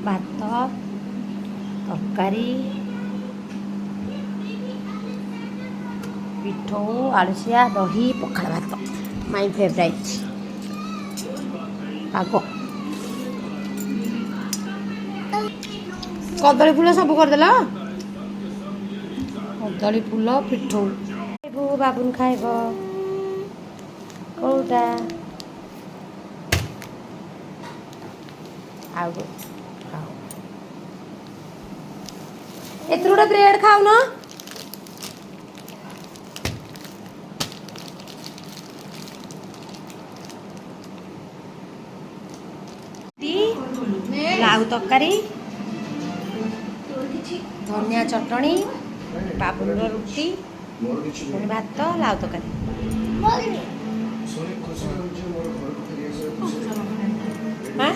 भात तरकारी पिठौ आलुसिया दही पखाड़ भात माई फेवराइट पाग कदली फूल सब करदेल कदली फूल पिठौ बाबुन खाइब कौटा एथर गोटे ब्रेड खाऊ न लाउ तरकारी धनिया चटणी बाबुन रुटी भात लाउ तरकारी हाँ